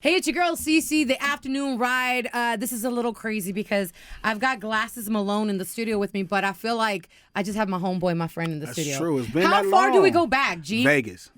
Hey, it's your girl CeCe, the afternoon ride. This is a little crazy because I've got Glasses Malone in the studio with me, but I feel like I just have my homeboy, my friend in the studio. That's true. It's been How that far long. do we go back, G? Vegas.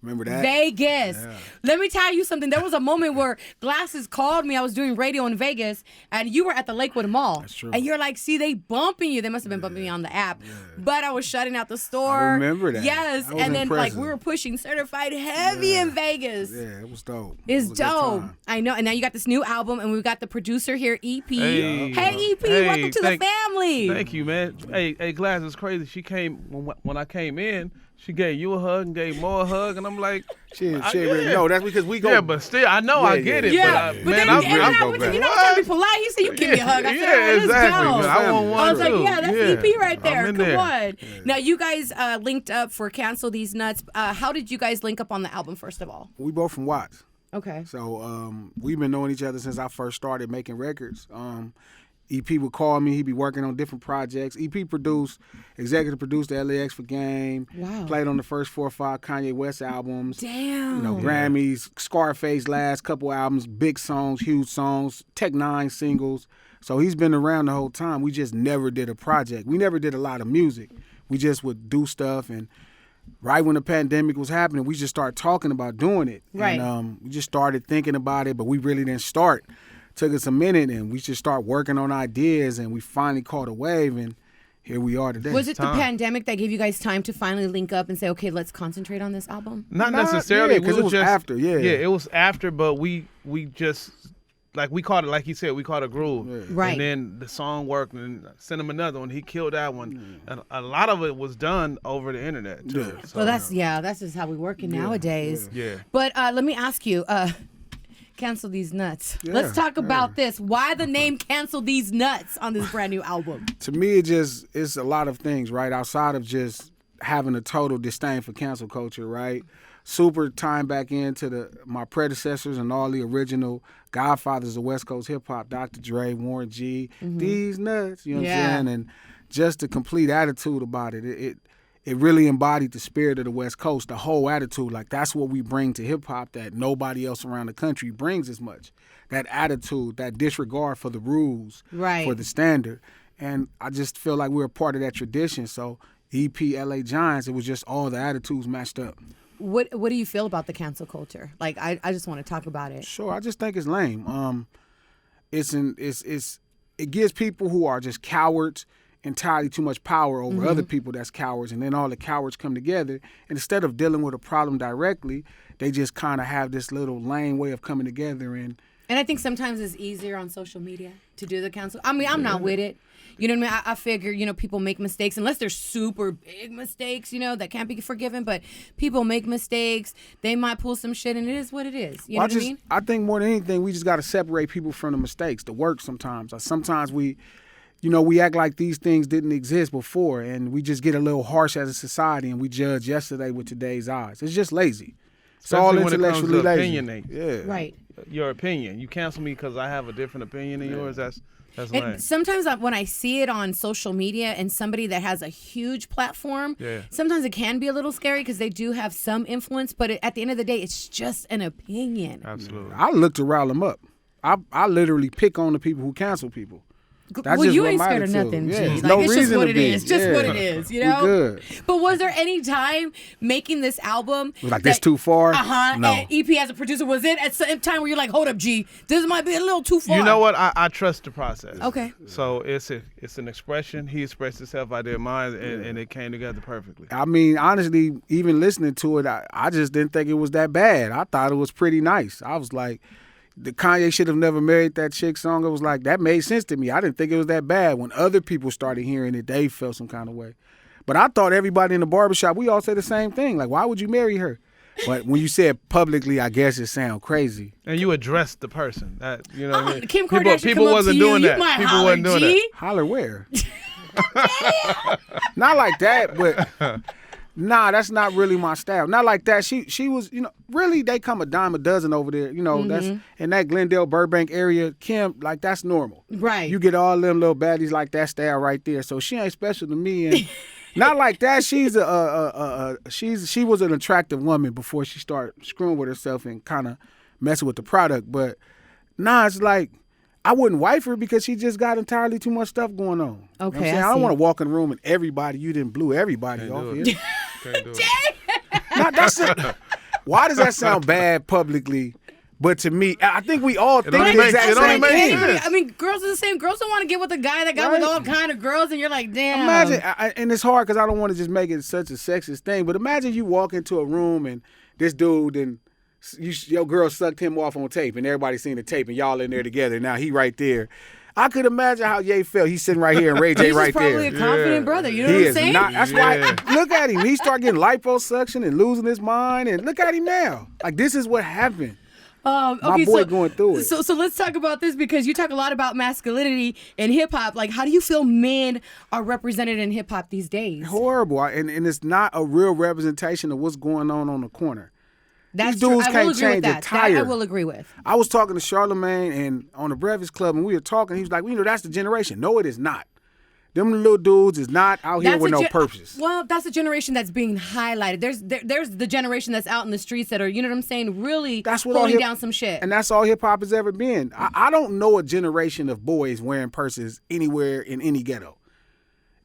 Remember that? Vegas. Yeah. Let me tell you something. There was a moment where Glasses called me. I was doing radio in Vegas, and you were at the Lakewood Mall. That's true. And you're like, see, they bumping you. They must have been bumping me on the app. Yeah. But I was shutting out the store. I remember that. Yes. That was And then, impressive. we were pushing certified heavy in Vegas. Yeah, it was dope. It's It was a good dope. time. I know. And now you got this new album, and we've got the producer here, EP. Hey. Hey, EP, Hey, welcome to the family. Thank you, man. Hey, Glass is crazy. She came when I came in. She gave you a hug and gave more a hug, and I'm like, She ain't really know. That's because we go. yeah, but still, I know I get it. Yeah, but but man, then I'm and I go went to, back. you know, I'm trying to be polite. He said, you give me a hug. I said, all right, let's exactly. go. Man. I want one I was like, too. yeah, that's EP right there. I'm in Come there. on. Now, you guys linked up for Cancel These Nuts. How did you guys link up on the album, first of all? We both from Watts. Okay. So we've been knowing each other since I first started making records. EP would call me. He'd be working on different projects. EP executive produced the LAX for Game. Wow. Played on the first 4 or 5 Kanye West albums. Damn. You know, Grammys, Scarface last couple albums, big songs, huge songs, Tech 9 singles. So he's been around the whole time. We just never did a project. We never did a lot of music. We just would do stuff, and right when the pandemic was happening, we just started talking about doing it. Right. And we just started thinking about it, but we really didn't start. Took us a minute, and we just started working on ideas, and we finally caught a wave, and here we are today. Was it the pandemic that gave you guys time to finally link up and say, okay, let's concentrate on this album? not Nah, necessarily yeah, 'cause it was just after, yeah. Yeah, it was after, but we just like we caught it, like you said, we caught a groove. Yeah. Right. And then the song worked, and sent him another one. He killed that one, and a lot of it was done over the internet too. Yeah. So, Well, that's just how we work it nowadays. yeah. But let me ask you, Cancel These Nuts. Yeah, Let's talk about this. Why the name Cancel These Nuts on this brand new album? To me, it's a lot of things, right? Outside of just having a total disdain for cancel culture, right? Super tying back into my predecessors and all the original godfathers of West Coast hip hop, Dr. Dre, Warren G, Deeez Nutz, you know what I'm saying? And just the complete attitude about it. It really embodied the spirit of the West Coast, the whole attitude. Like, that's what we bring to hip hop that nobody else around the country brings as much. That attitude, that disregard for the rules, Right. for the standard. And I just feel like we're a part of that tradition. So EP, LA Giants, it was just all the attitudes matched up. What do you feel about the cancel culture? Like, I just want to talk about it. Sure, I just think it's lame. It gives people who are just cowards entirely too much power over other people that's cowards, and then all the cowards come together, and instead of dealing with a problem directly, they just kind of have this little lame way of coming together. And I think sometimes it's easier on social media to do the cancel. I mean, I'm not with it. You know what I mean? I figure, people make mistakes, unless they're super big mistakes, that can't be forgiven. But people make mistakes. They might pull some shit, and it is what it is. You know what I mean? I think more than anything, we just got to separate people from the mistakes, the work sometimes. Sometimes we act like these things didn't exist before, and we just get a little harsh as a society, and we judge yesterday with today's eyes. It's just lazy. It's all Especially when it comes intellectually to lazy. opinionate. Yeah. Right. Your opinion. You cancel me because I have a different opinion than yours. That's lame. And sometimes when I see it on social media and somebody that has a huge platform, sometimes it can be a little scary because they do have some influence. But at the end of the day, it's just an opinion. Absolutely. I look to rile them up. I literally pick on the people who cancel people. That's Well, just you what ain't my scared of attitude. nothing, Yeah, G. there's Like, no it's just reason what to it be. is. Just Yeah. what it is, We good. But was there any time making this album Like, this too far? No. And EP as a producer, was it at some time where you're like, hold up, G, this might be a little too far? You know what? I trust the process. Okay. So it's an expression. He expressed himself. I did mine, and it came together perfectly. I mean, honestly, even listening to it, I just didn't think it was that bad. I thought it was pretty nice. I was like, the Kanye should have never married that chick song. It was like, that made sense to me. I didn't think it was that bad. When other people started hearing it, they felt some kind of way. But I thought everybody in the barbershop, we all say the same thing. Like, why would you marry her? But when you say it publicly, I guess it sounds crazy. And you addressed the person. That what I mean? Kim Kardashian people come up wasn't to you, doing you that. might People holler, wasn't doing G. that. Holler where? Not like that, but nah, that's not really my style. Not like that. She was, really they come a dime a dozen over there. That's in that Glendale, Burbank area. Kim, like, that's normal. Right. You get all them little baddies like that style right there. So she ain't special to me, and not like that. She's she was an attractive woman before she started screwing with herself and kind of messing with the product. But nah, it's like I wouldn't wife her because she just got entirely too much stuff going on. Okay, you know what I'm saying? I I don't see. want to walk in the room and everybody, you didn't blew everybody Can't off do here. Can't do it. Nah, that's it. Why does that sound bad publicly? But to me, I think we all think only the makes- exact it only same makes thing. sense. I mean, girls are the same. Girls don't want to get with a guy that got Right. with all kind of girls, and you're like, damn. Imagine, and it's hard because I don't want to just make it such a sexist thing, but imagine you walk into a room and this dude and your girl sucked him off on tape and everybody seen the tape and y'all in there together. Now he right there. I could imagine how Ye felt. He's sitting right here and Ray J He's right just probably there. a confident Yeah. brother. You know He what I'm is saying? not. That's Yeah. why. Look at him. He start getting liposuction and losing his mind. And look at him now. Like this is what happened. Okay, boy going through it. So let's talk about this because you talk a lot about masculinity in hip hop. Like, how do you feel men are represented in hip hop these days? Horrible. And it's not a real representation of what's going on the corner. That's These dudes true. I will can't agree with change a that. That tire. I will agree with. I was talking to Charlamagne and on the Breakfast Club, and we were talking. He was like, that's the generation. No, it is not. Them little dudes is not out here with no purpose. Well, that's the generation that's being highlighted. There's the generation that's out in the streets that are, you know what I'm saying, really That's what all holding hip- down some shit. And that's all hip hop has ever been. I don't know a generation of boys wearing purses anywhere in any ghetto.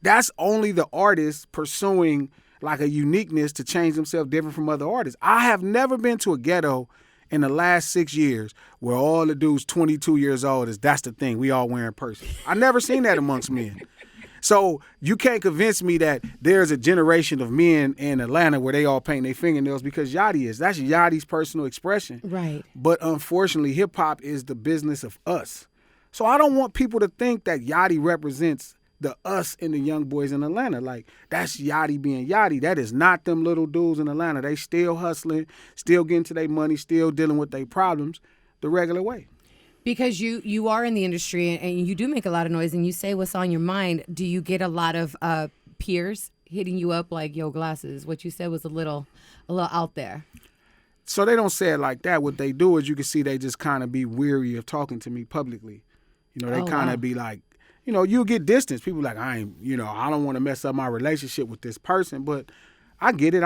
That's only the artists pursuing like a uniqueness to change themselves different from other artists. I have never been to a ghetto in the last 6 years where all the dudes 22 years old that's the thing. We all wearing purses. I never seen that amongst men. So you can't convince me that there's a generation of men in Atlanta where they all paint their fingernails because Yachty is. That's Yachty's personal expression. Right. But unfortunately, hip hop is the business of us. So I don't want people to think that Yachty represents the us and the young boys in Atlanta. Like, that's Yachty being Yachty. That is not them little dudes in Atlanta. They still hustling, still getting to their money, still dealing with their problems the regular way. Because you are in the industry and you do make a lot of noise and you say what's on your mind. Do you get a lot of peers hitting you up like, yo, Glasses, what you said was a little out there? So they don't say it like that. What they do is you can see they just kind of be weary of talking to me publicly. You know, they kind of be like, you'll get distance. People like, I don't want to mess up my relationship with this person, but I get it.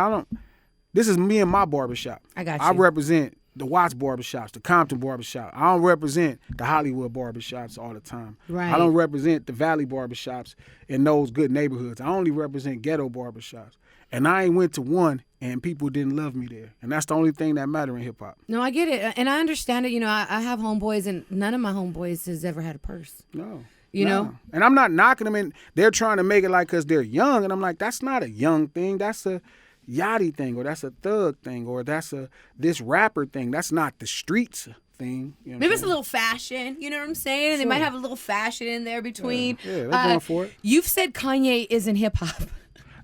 This is me and my barbershop. I got I you. represent the Watts barbershops, the Compton barbershop. I don't represent the Hollywood barbershops all the time. Right. I don't represent the Valley barbershops in those good neighborhoods. I only represent ghetto barbershops. And I ain't went to one and people didn't love me there. And that's the only thing that matter in hip hop. No, I get it. And I understand it. I have homeboys and none of my homeboys has ever had a purse. No. You know? And I'm not knocking them, and they're trying to make it like because they're young, and I'm like, that's not a young thing. That's a Yachty thing, or that's a thug thing, or that's this rapper thing. That's not the streets thing. You know what Maybe I'm it's a saying? little fashion, you know what I'm saying? They might have a little fashion in there between. Yeah, they're going for it. You've said Kanye isn't hip hop.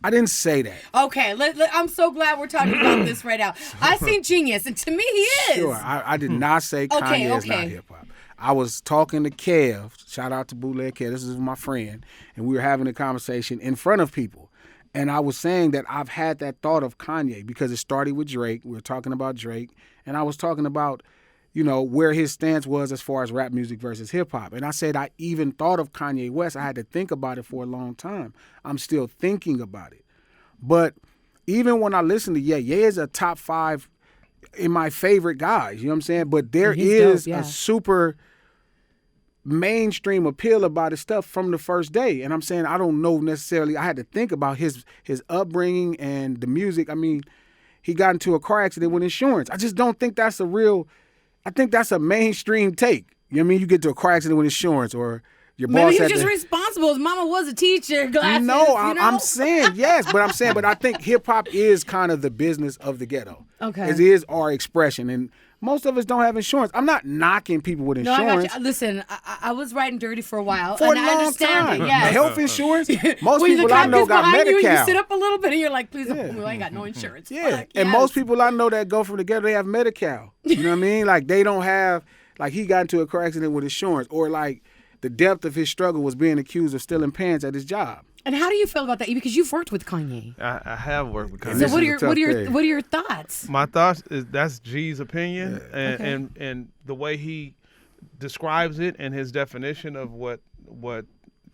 I didn't say that. Okay, I'm so glad we're talking about this right now. I seen Genius, and to me, he is. Sure, I did not say Kanye is not okay. hip hop. I was talking to Kev. Shout out to Bootleg Kev. This is my friend, and we were having a conversation in front of people. And I was saying that I've had that thought of Kanye because it started with Drake. We were talking about Drake, and I was talking about, where his stance was as far as rap music versus hip hop. And I said I even thought of Kanye West. I had to think about it for a long time. I'm still thinking about it. But even when I listen to Ye is a top 5 in my favorite guys, you know what I'm saying? But there is a super mainstream appeal about his stuff from the first day. And I'm saying I don't know necessarily. I had to think about his upbringing and the music. I mean, he got into a car accident with insurance. I just don't think that's I think that's a mainstream take. You know what I mean? You get to a car accident with insurance, or your boss Maybe he was had just to, responsible. His mama was a teacher. Glasses, No, you know? I'm saying yes, but I think hip hop is kind of the business of the ghetto. Okay. It is our expression, and most of us don't have insurance. I'm not knocking people with No, I insurance. got you. Listen, I was riding dirty for a while, For and a I long understand time. it. Yes. Health insurance. Most When the people I cop know gets got behind you, Medi-Cal. you sit up a little bit, and you're like, "Please, I ain't got no insurance." Yeah, Fuck, and yes. most people I know that go from the ghetto, they have Medi-Cal. You know what I mean? Like they don't have, like he got into a car accident with insurance, or like the depth of his struggle was being accused of stealing pants at his job. And how do you feel about that? Because you've worked with Kanye. I have worked with And Kanye. So this is a tough thing. what are your thoughts? My thoughts is that's G's opinion, Okay. and the way he describes it and his definition of what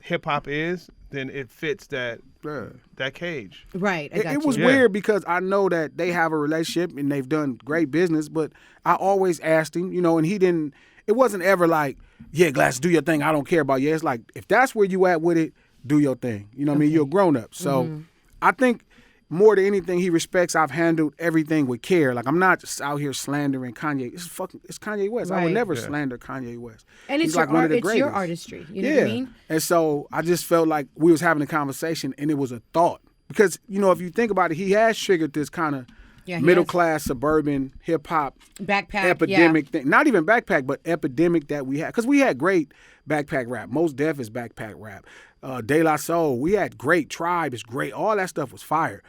hip hop is, then it fits that Yeah. that cage. Right. I got It you. was Yeah. weird because I know that they have a relationship and they've done great business, but I always asked him, and he didn't. It wasn't ever like, yeah, Glass, do your thing. I don't care about you. It's like, if that's where you at with it, do your thing. You know what I mean? You're a grown up. So I think more than anything he respects, I've handled everything with care. Like, I'm not just out here slandering Kanye. It's Kanye West. I would Right. never Yeah. slander Kanye West. And it's He's like your one of the it's your greatest. artistry. You know Yeah. what I mean? And so I just felt like we was having a conversation and it was a thought. Because, if you think about it, he has triggered this kind of Yeah, he middle has. class, suburban, hip hop Backpack. epidemic thing. Not even backpack, but epidemic that we had. Because we had great backpack rap. Most Def is backpack rap. De La Soul, we had great. Tribe is great. All that stuff was fire.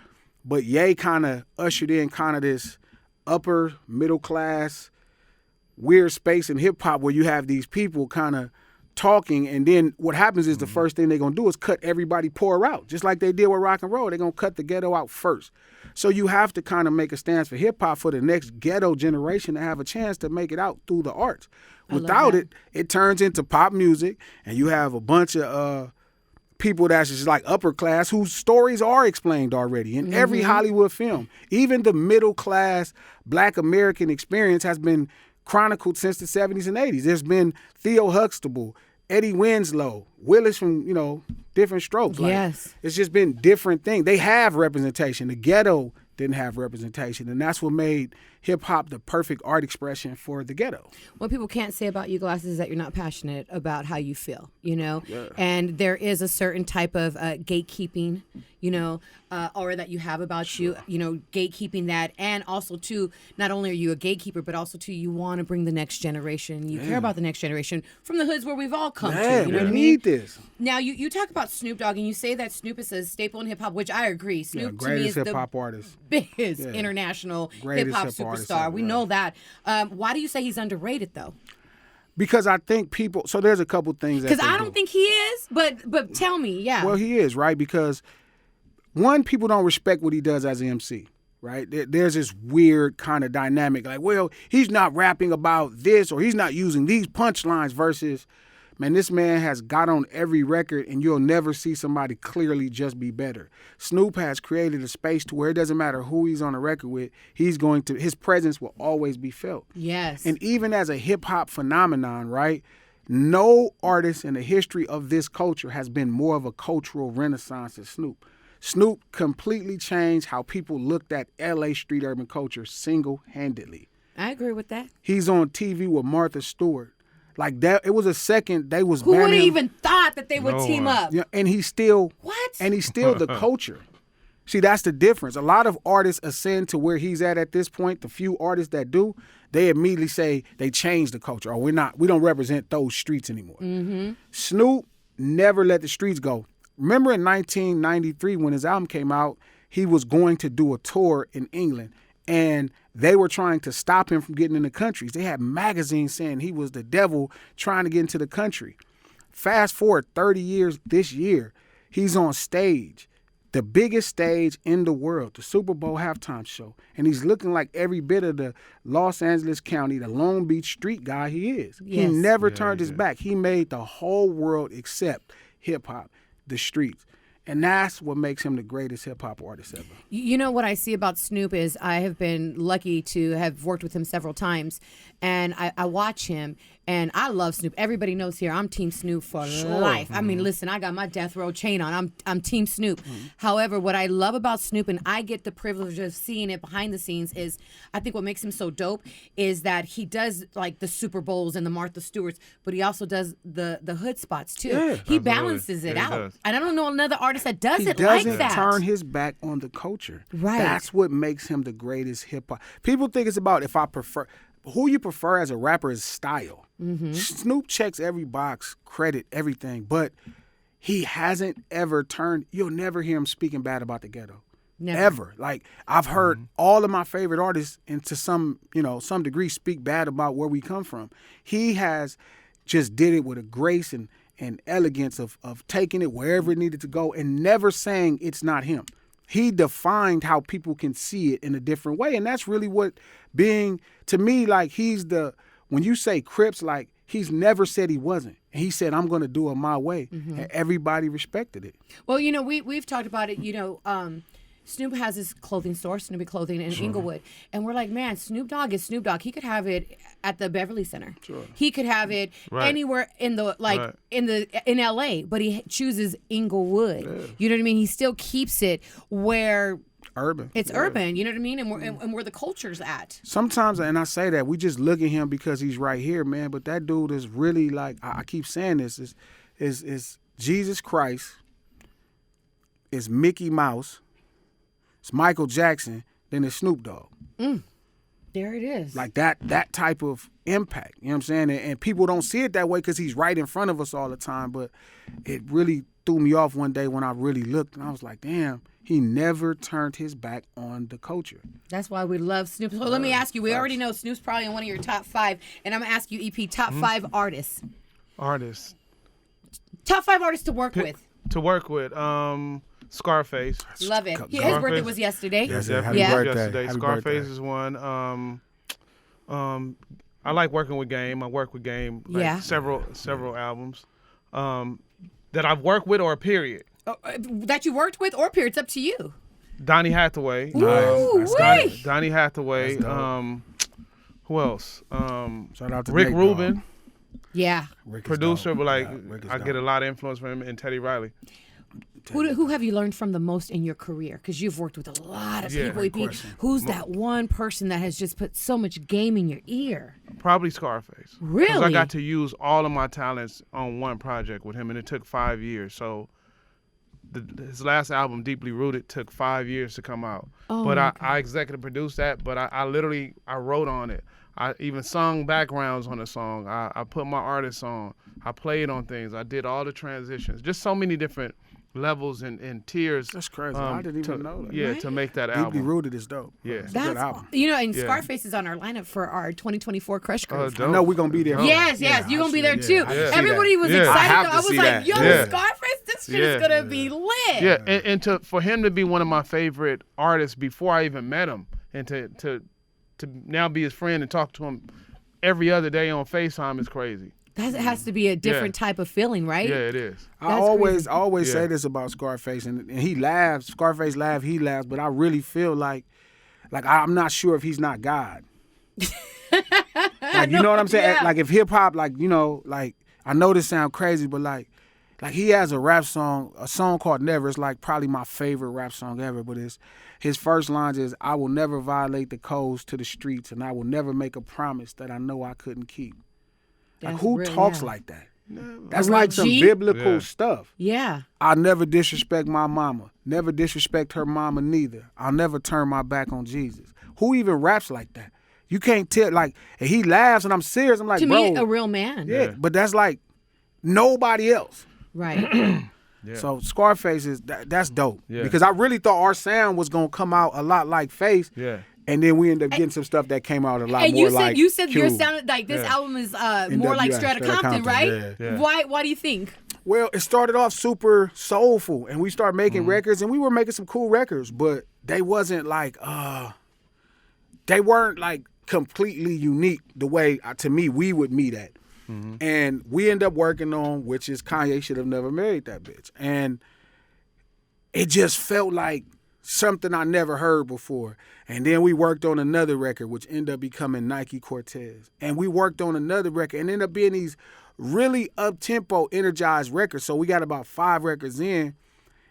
But Ye kind of ushered in kind of this upper middle class weird space in hip hop where you have these people kind of talking, and then what happens is the first thing they're going to do is cut everybody poor out, just like they did with rock and roll. They're going to cut the ghetto out first. So you have to kind of make a stance for hip hop for the next ghetto generation to have a chance to make it out through the arts. love Without that. it turns into pop music, and you have a bunch of people that's just like upper class whose stories are explained already in every Hollywood film. Even the middle class Black American experience has been chronicled since the 70s and 80s. There's been Theo Huxtable, Eddie Winslow, Willis from, Different Strokes. Like, Yes. it's just been different things. They have representation. The ghetto didn't have representation, and that's what made hip-hop the perfect art expression for the ghetto. What people can't say about you, Glasses, is that you're not passionate about how you feel, And there is a certain type of gatekeeping, or that you have about you, gatekeeping that. And also, too, not only are you a gatekeeper, but also, too, you want to bring the next generation. You care about the next generation from the hoods where we've all come to. You know we what I mean? need this. Now, you talk about Snoop Dogg, and you say that Snoop is a staple in hip-hop, which I agree. Snoop, to me, Greatest is the hip-hop artist. biggest international Greatest hip-hop hip-hop artist superstar. ever, We right. know that. Why do you say he's underrated, though? Because I think people, so there's a couple things that Because they I don't do. think he is, but tell me, yeah. Well, he is, right? Because one, people don't respect what he does as an MC, right? There's this weird kind of dynamic, like, well, he's not rapping about this or he's not using these punchlines versus, man, this man has got on every record and you'll never see somebody clearly just be better. Snoop has created a space to where it doesn't matter who he's on the record with, his presence will always be felt. Yes. And even as a hip hop phenomenon, right? No artist in the history of this culture has been more of a cultural renaissance than Snoop. Snoop completely changed how people looked at LA street urban culture single-handedly. I agree with that. He's on TV with Martha Stewart. Like that, it was a second they was Who would have banning him. even thought that they would No team one. up? Yeah, and he's still What? And he's still the culture. See, that's the difference. A lot of artists ascend to where he's at this point. The few artists that do, they immediately say they changed the culture. Or we don't represent those streets anymore. Mm-hmm. Snoop never let the streets go. Remember in 1993 when his album came out, he was going to do a tour in England. And they were trying to stop him from getting in the countries. They had magazines saying he was the devil trying to get into the country. Fast forward 30 years this year, he's on stage, the biggest stage in the world, the Super Bowl halftime show. And he's looking like every bit of the Los Angeles County, the Long Beach street guy he is. He Yes. never turned his back. He made the whole world accept hip-hop, the streets. And that's what makes him the greatest hip-hop artist ever. You know what I see about Snoop is I have been lucky to have worked with him several times, and I watch him, and I love Snoop. Everybody knows here I'm Team Snoop for life. I mean, listen, I got my death row chain on. I'm Team Snoop. However, what I love about Snoop, and I get the privilege of seeing it behind the scenes, is I think what makes him so dope is that he does like the Super Bowls and the Martha Stewarts, but he also does the hood spots too. Yeah. He balances it Yeah, he out, does. and I don't know another artist that does He it like doesn't that. turn his back on the culture. Right. That's what makes him the greatest hip hop. People think it's about who you prefer as a rapper is style. Mm-hmm. Snoop checks every box, credit, everything, but he hasn't ever turned. You'll never hear him speaking bad about the ghetto. Never. Ever. Like I've heard all of my favorite artists, and to some degree, speak bad about where we come from. He has just did it with a grace and elegance of taking it wherever it needed to go and never saying it's not him. He defined how people can see it in a different way. And that's really what to me, like when you say Crips, like he's never said he wasn't. And he said, I'm going to do it my way. And everybody respected it. Well, we've talked about it, Snoop has his clothing store, Snoopy Clothing in Inglewood. And we're like, man, Snoop Dogg is Snoop Dogg. He could have it at the Beverly Center. Sure. He could have it anywhere in the in LA, but he chooses Inglewood. Yeah. You know what I mean? He still keeps it where urban. It's urban, you know what I mean? And where the culture's at. Sometimes, and I say that, we just look at him because he's right here, man, but that dude is really like, I keep saying this, is Jesus Christ, is Mickey Mouse, it's Michael Jackson, then it's Snoop Dogg. There it is. Like that type of impact, you know what I'm saying? And people don't see it that way because he's right in front of us all the time, but it really threw me off one day when I really looked, and I was like, damn, he never turned his back on the culture. That's why we love Snoop. So let me ask you, we already know Snoop's probably in one of your top 5, and I'm going to ask you, EP, top 5 artists. Top 5 artists to work with. Scarface. Love it. His birthday was yesterday. Yes, happy birthday. Yesterday. Happy Scarface birthday. is one. I like working with Game. I work with Game several albums that I've worked with or period. That you worked with or period. It's up to you. Donny Hathaway. Donny Hathaway. Who else? Shout out to Rick Nate, Rubin. Dog. Yeah. Producer, but I get a lot of influence from him and Teddy Riley. Who have you learned from the most in your career? Because you've worked with a lot of people. EP. Who's that one person that has just put so much game in your ear? Probably Scarface. Really? Because I got to use all of my talents on one project with him, and it took 5 years. So his last album, Deeply Rooted, took 5 years to come out. Oh, but I executive produced that, but I literally wrote on it. I even sung backgrounds on the song. I put my artists on. I played on things. I did all the transitions. Just so many different levels and tiers. That's crazy. I didn't even know that. Yeah, to make that album. Deeply Rooted is dope. Yeah. It's a good album. And Scarface is on our lineup for our 2024 Crush Groove. I know we're going to be there. Yes, you're going to be there too. Everybody was excited. I was like, yo, Scarface, this shit is going to be lit. Yeah, and for him to be one of my favorite artists before I even met him, and to now be his friend and talk to him every other day on FaceTime is crazy. That has to be a different type of feeling, right? Yeah, it is. I always say this about Scarface, and he laughs. Scarface laughs, he laughs, but I really feel like I'm not sure if he's not God. You know what I'm saying? Yeah. Like if hip hop, I know this sounds crazy, but like he has a rap song, a song called Never. It's like probably my favorite rap song ever, but his first lines is, I will never violate the codes to the streets, and I will never make a promise that I know I couldn't keep. Like, who talks like that? That's like some biblical stuff. Yeah. I'll never disrespect my mama. Never disrespect her mama neither. I'll never turn my back on Jesus. Who even raps like that? You can't tell, and he laughs and I'm serious. I'm like, to bro. me, a real man. Yeah, but that's like nobody else. Right. So Scarface that's dope. Yeah. Because I really thought our sound was going to come out a lot like Face. Yeah. And then we ended up getting some stuff that came out a lot more like you said your sound like this album is more like Straight Outta Compton, right? Yeah. Why do you think? Well, it started off super soulful, and we started making records, and we were making some cool records, but they wasn't they weren't like completely unique the way to me we would meet at. Mm-hmm. And we end up working on, which is Kanye Should Have Never Married That Bitch, and it just felt like something I never heard before. And then we worked on another record, which ended up becoming Nike Cortez. And we worked on another record and ended up being these really up-tempo, energized records. So we got about 5 records in,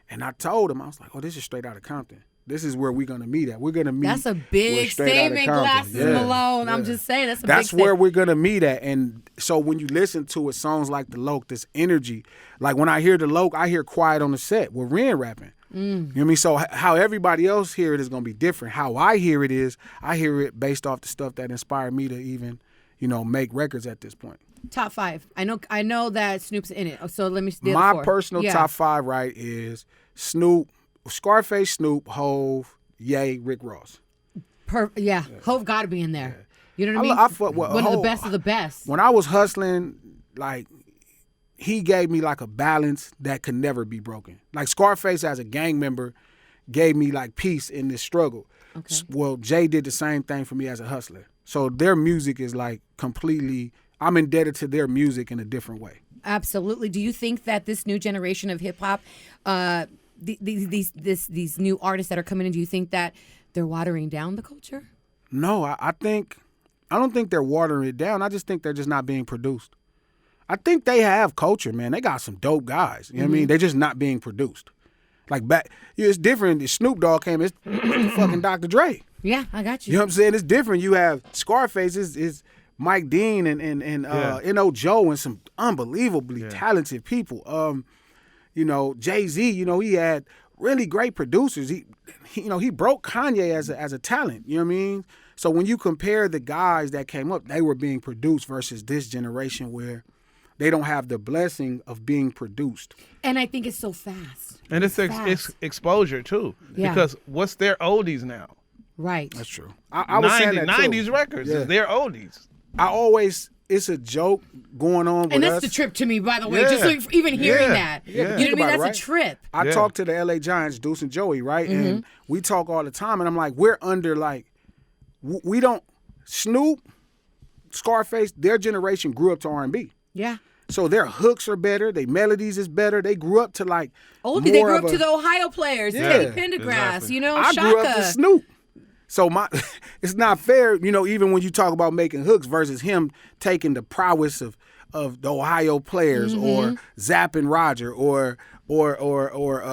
and I told him, I was like, oh, this is Straight Outta Compton. This is where we're going to meet at. We're going to meet. That's a big statement, Glasses Malone. Yeah. I'm just saying, that's a big That's where we're going to meet at. And so when you listen to it, songs like The Loke, this energy, like when I hear The Loke, I hear Quiet on the Set with Ren rapping. You know what I mean? So how everybody else hear it is going to be different. How I hear it is, I hear it based off the stuff that inspired me to even, make records at this point. Top 5. I know that Snoop's in it. So let me see. My personal top 5, right, is Snoop, Scarface, Snoop, Hove, Ye, Rick Ross. Hove got to be in there. You know what I mean? One of the best of the best. When I was hustling, he gave me like a balance that could never be broken. Like Scarface as a gang member gave me like peace in this struggle. Okay. Well, Jay did the same thing for me as a hustler. So their music is like completely I'm indebted to their music in a different way. Absolutely. Do you think that this new generation of hip hop, these new artists that are coming in, do you think that they're watering down the culture? No, I don't think they're watering it down. I just think they're just not being produced. I think they have culture, man. They got some dope guys. You know what I mean? They're just not being produced. Like it's different. Snoop Dogg came, it's fucking Dr. Dre. Yeah, I got you. You know what I'm saying? It's different. You have Scarface is Mike Dean and N.O. Joe and some unbelievably talented people. You know, Jay-Z, you know, he had really great producers. He broke Kanye as a talent. You know what I mean? So when you compare the guys that came up, they were being produced versus this generation where they don't have the blessing of being produced. And I think it's so fast. And it's exposure too. Yeah. Because what's their oldies now? Right. That's true. I was saying that too. 90s records is their oldies. It's a joke going on with us. And that's the trip to me, by the way, just like even hearing that. Yeah. You know what I mean? That's right? a trip. I talk to the LA Giants, Deuce and Joey, right? And we talk all the time, and I'm like, we're under we don't, Snoop, Scarface, their generation grew up to R&B. Yeah. So their hooks are better, their melodies is better. They grew up to they grew up to the Ohio players, Teddy Pendergrass, exactly. you know, I Shaka. grew up to Snoop. So it's not fair, you know, even when you talk about making hooks versus him taking the prowess of the Ohio players or Zapp and Roger or Funkadelic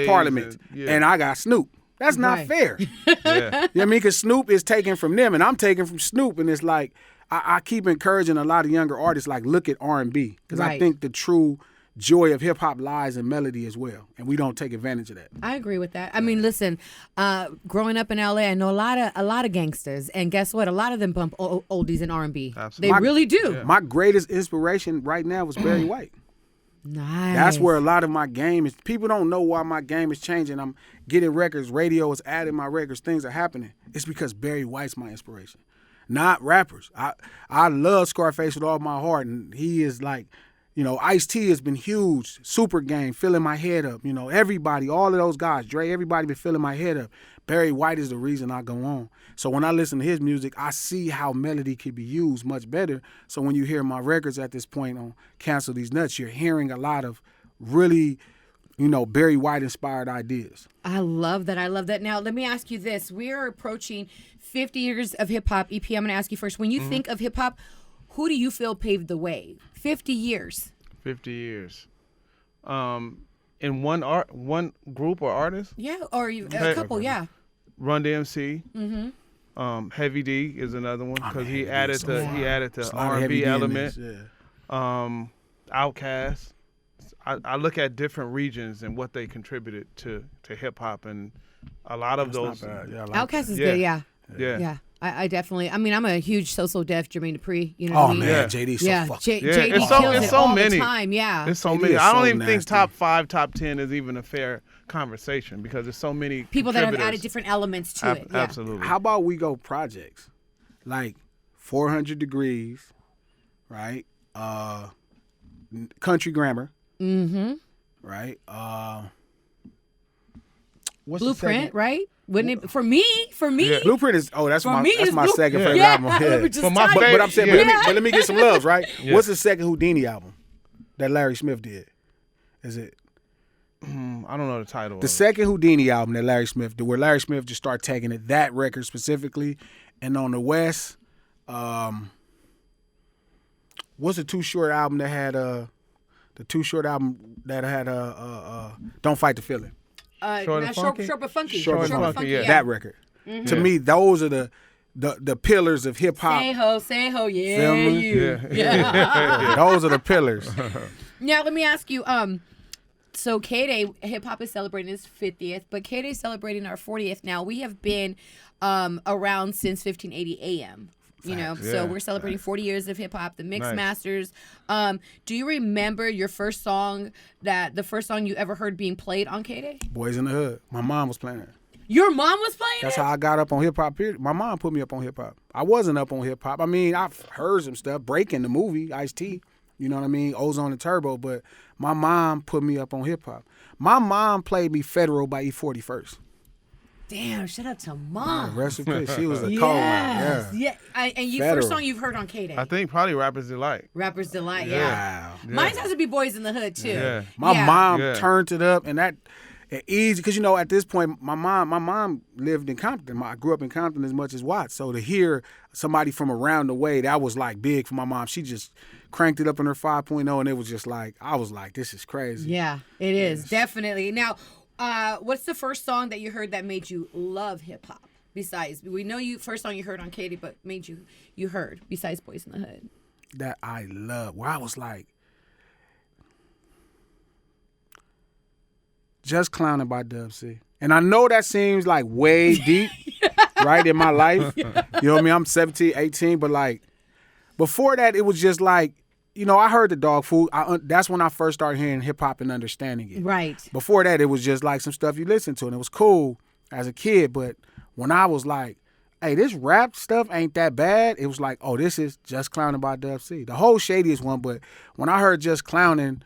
Parliament, and I got Snoop. That's not fair. You know what I mean? Because Snoop is taken from them, and I'm taking from Snoop, and it's like I keep encouraging a lot of younger artists, like, look at R&B, because I think the true joy of hip hop lies in melody as well, and we don't take advantage of that. I agree with that. I mean, listen, growing up in LA, I know a lot of gangsters, and guess what? A lot of them bump oldies and R&B. Absolutely. They really do. Yeah. My greatest inspiration right now was Barry White. Nice. That's where a lot of my game is. People don't know why my game is changing. I'm getting records, radio is adding my records, things are happening. It's because Barry White's my inspiration, not rappers. I love Scarface with all my heart, and he is like, you know, Ice-T has been huge. Super Gang, filling my head up. You know, everybody, all of those guys, Dre, everybody been filling my head up. Barry White is the reason I go on. So when I listen to his music, I see how melody can be used much better. So when you hear my records at this point on Cancel These Nuts, you're hearing a lot of really, you know, Barry White inspired ideas. I love that. I love that. Now, let me ask you this. We are approaching 50 years of hip hop. EP, I'm going to ask you first. When you think of hip hop, who do you feel paved the way? 50 years. 50 years. In one group or artist? Yeah, or a couple, yeah. Run DMC. Heavy D is another one because he added the R&B element. Outkast. I look at different regions and what they contributed to hip hop, and a lot of those. Outkast is good, yeah. I definitely. I mean, I'm a huge So Def, Jermaine Dupri. You know what I mean? Man, JD's so fucking. JD it's kills it so all many. the time. Yeah, it's so JD many. is I don't so even think nasty. top 5, top 10 is even a fair conversation because there's so many people that have contributors. added different elements to it. Yeah. Absolutely. How about we go projects, like 400 Degrees, right? Country Grammar. Right. What's Blueprint, right? Wouldn't it for me? Yeah. Blueprint is that's my second favorite yeah. album. Yeah. But I'm saying, but let me get some love, right? What's the second Houdini album that Larry Smith did? Is it? I don't know the title. The second Houdini album that Larry Smith did, where Larry Smith just started taking it, that record specifically, and on the West, what's the Too Short album that had Don't Fight the Feeling? Short and Funky? Short but Funky. Short but Funky, yeah. That record. To me, those are the pillars of hip hop. Say ho, yeah, Feel me? you. Yeah. Those are the pillars. Now let me ask you. So K-Day, hip hop is celebrating its 50th, but K-Day is celebrating our 40th now. We have been around since 1580 AM. You know, so we're celebrating 40 years of hip hop, the Mix Masters. Do you remember your first song the first song you ever heard being played on K-Day? Boys in the Hood. My mom was playing it. Your mom was playing That's it? how I got up on hip hop. Period. My mom put me up on hip hop. I wasn't up on hip hop. I mean, I've heard some stuff. Breaking the movie, Ice-T. You know what I mean? Ozone and Turbo. But my mom put me up on hip hop. My mom played me Federal by E40 first. Damn, shout out to Mom. Rest in peace. She was a cold Yes. one. Yeah. And you Federal. first song you've heard on K-Day? I think probably Rapper's Delight. Rapper's Delight, Wow. Mine has to be Boys in the Hood, too. Yeah. My mom Yeah. turned it up, and that easy because at this point my mom lived in Compton. I grew up in Compton as much as Watts, so to hear somebody from around the way, that was like big for my mom. She just cranked it up in her 5.0, and it was just like I was like, this is crazy. Yeah, it is definitely. Now, what's the first song that you heard that made you love hip hop? Besides, we know you first song you heard on Katie, but made you heard besides Boys in the Hood. That I love. Where I was like, Just Clowning by Dub C. And I know that seems like way deep, right, in my life. You know what I mean? I'm 17, 18, but like before that, it was just like, I heard the Dog Food. That's when I first started hearing hip hop and understanding it. Right. Before that, it was just like some stuff you listened to, and it was cool as a kid. But when I was like, hey, this rap stuff ain't that bad, it was like, oh, this is Just Clowning by Dub C. The whole Shadiest one, but when I heard Just Clowning,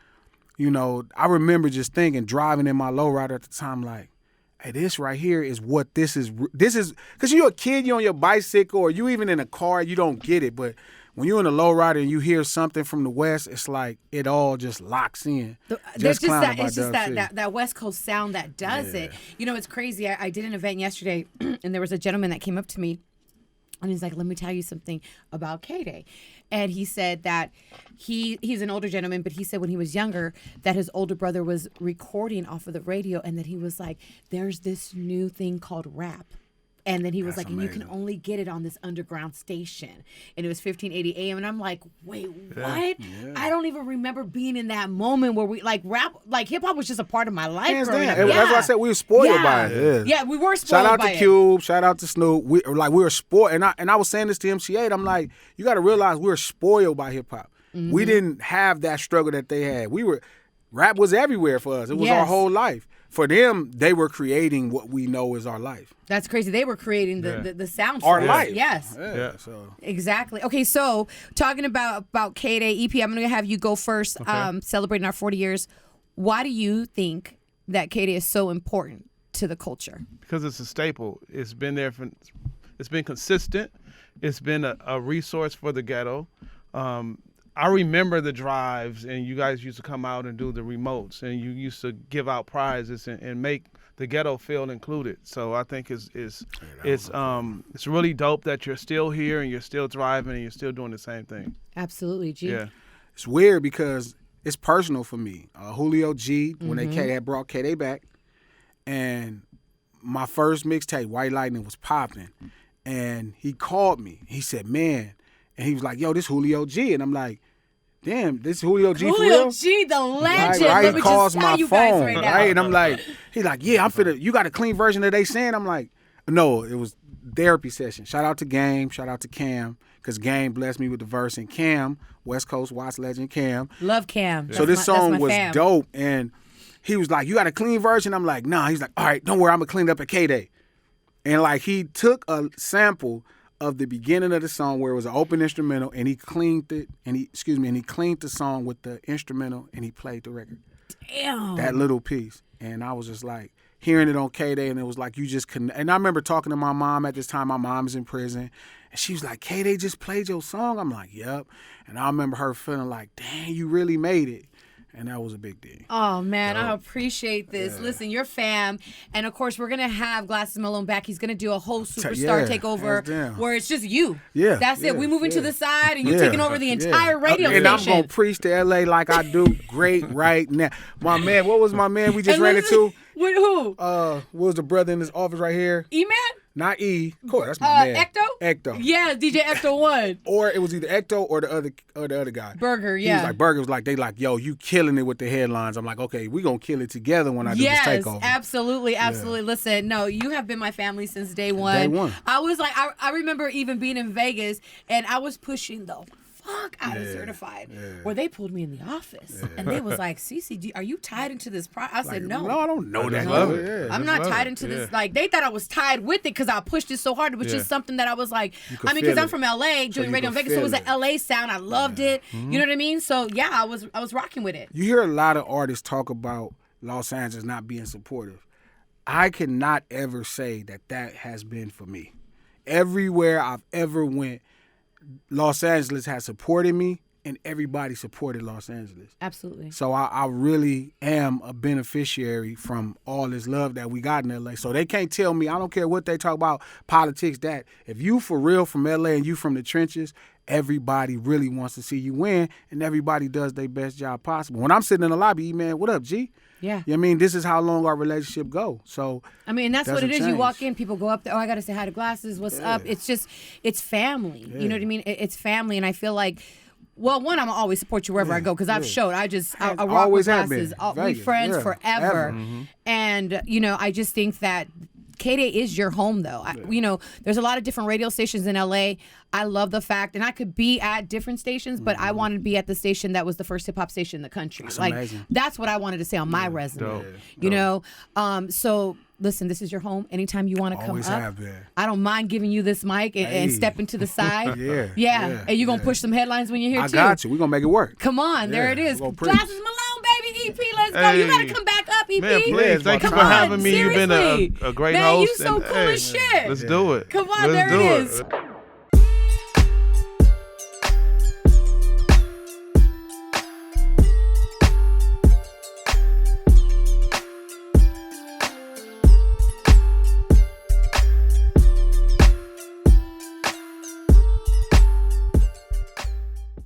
I remember just thinking, driving in my lowrider at the time, like, hey, this right here is what this is. This is, because you're a kid, you're on your bicycle, or you even in a car, you don't get it. But when you're in a lowrider and you hear something from the West, it's like it all just locks in. There's just that West Coast sound that does it. It's crazy. I did an event yesterday, and there was a gentleman that came up to me, and he's like, let me tell you something about K-Day. And he said that he's an older gentleman, but he said when he was younger that his older brother was recording off of the radio, and that he was like, there's this new thing called rap. And then he was like, amazing. and you can only get it on this underground station. And it was 1580 AM. And I'm like, wait, what? Yeah. I don't even remember being in that moment where we, like, rap, like, hip-hop was just a part of my life. Hands down. That's why I said we were spoiled by it. Yeah, we were spoiled by it. Shout out to Cube. Shout out to Snoop. We were spoiled. And I was saying this to MC8. I'm like, you got to realize we were spoiled by hip-hop. Mm-hmm. We didn't have that struggle that they had. Rap was everywhere for us. It was our whole life. For them, they were creating what we know is our life. That's crazy. They were creating the sound. Our life. Yes. Yeah. So. Exactly. Okay, so talking about K-Day, EP, I'm going to have you go first, celebrating our 40 years. Why do you think that K-Day is so important to the culture? Because it's a staple. It's been there it's been consistent. It's been a resource for the ghetto. I remember the drives, and you guys used to come out and do the remotes, and you used to give out prizes and make the ghetto feel included. So I think it's really dope that you're still here and you're still thriving and you're still doing the same thing. Absolutely, G. Yeah, it's weird because it's personal for me. Julio G, when they had brought K-Day back, and my first mixtape, White Lightning, was popping, and he called me. He said, "Man." And he was like, yo, this Julio G. And I'm like, damn, this Julio G for real? Julio G, the legend. Right? Let me He calls just tell my you phone, guys right now. right? And I'm like, he's like, yeah, I'm finna, you got a clean version of They Saying? I'm like, no, it was therapy session. Shout out to Game, shout out to Cam, because Game blessed me with the verse. And Cam, West Coast Watts legend Cam. Love Cam. So this song was dope. And he was like, you got a clean version? I'm like, nah. He's like, all right, don't worry, I'm gonna clean it up at K-Day. And like he took a sample of the beginning of the song where it was an open instrumental, and he cleaned it, and he cleaned the song with the instrumental, and he played the record. Damn. That little piece. And I was just like, hearing it on K-Day, and it was like, you just couldn't. And I remember talking to my mom at this time. My mom is in prison, and she was like, K-Day just played your song? I'm like, yep. And I remember her feeling like, dang, you really made it. And that was a big deal. Oh, man, I appreciate this. Yeah. Listen, you're fam. And, of course, we're going to have Glasses Malone back. He's going to do a whole superstar takeover where it's just you. Yeah. That's it. We moving to the side, and you're taking over the entire radio station. And I'm going to preach to L.A. like I do great right now. My man, what was my man we just ran into? With who? What was the brother in this office right here? E-Man? Not E. Of course, that's my man. Ecto? Yeah, DJ Ecto 1. Or it was either Ecto or the other guy. Burger, yeah. He was like, Burger was like, they like, yo, you killing it with the headlines. I'm like, okay, we gonna kill it together when I do this takeover. Yes, absolutely. Yeah. Listen, no, you have been my family since day one. Day one. I was like, I remember even being in Vegas, and I was pushing the fuck out of Certified, where they pulled me in the office, and they was like, CeCe, are you tied into this? I said, no. No, I don't know that. I'm not tied into this. Like, they thought I was tied with it because I pushed it so hard. It was just something that I was like, I mean, because I'm from LA doing radio in Vegas, so it was an LA sound. I loved it. Mm-hmm. You know what I mean? So yeah, I was rocking with it. You hear a lot of artists talk about Los Angeles not being supportive. I cannot ever say that has been for me. Everywhere I've ever went, Los Angeles has supported me, and everybody supported Los Angeles. Absolutely. So I really am a beneficiary from all this love that we got in L.A. So they can't tell me, I don't care what they talk about, politics, that if you for real from L.A. and you from the trenches, everybody really wants to see you win, and everybody does their best job possible. When I'm sitting in the lobby, man, what up, G? Yeah. You know what I mean? This is how long our relationship goes. So I mean, that's what it is. change. You walk in, people go up there, oh, I got to say hi to Glasses. What's up? It's just, it's family. Yeah. You know what I mean? It's family. And I feel like, well, one, I'm always support you wherever I go because I've showed. I rock always with have Glasses. been. We Vegas, friends yeah, forever. ever. And, you know, I just think that K-Day is your home, though. You know, there's a lot of different radio stations in L.A. I love the fact, and I could be at different stations, but I wanted to be at the station that was the first hip-hop station in the country. That's like, amazing. That's what I wanted to say on my resume. Dope. You know? So, listen, this is your home. Anytime you want to come always up, have been. I don't mind giving you this mic and step into the side. Yeah. And you're going to push some headlines when you're here, I too. got you. We're going to make it work. Come on. There Yeah, it is. we're gonna preach. Glasses Malone, baby. EP, let's go. You got to come back up, EP. Man, please. Thank you Come for on, having me. You've been seriously. a great Man, host. you so and, cool hey, as shit. Let's do it. Come on, Let's there do it is.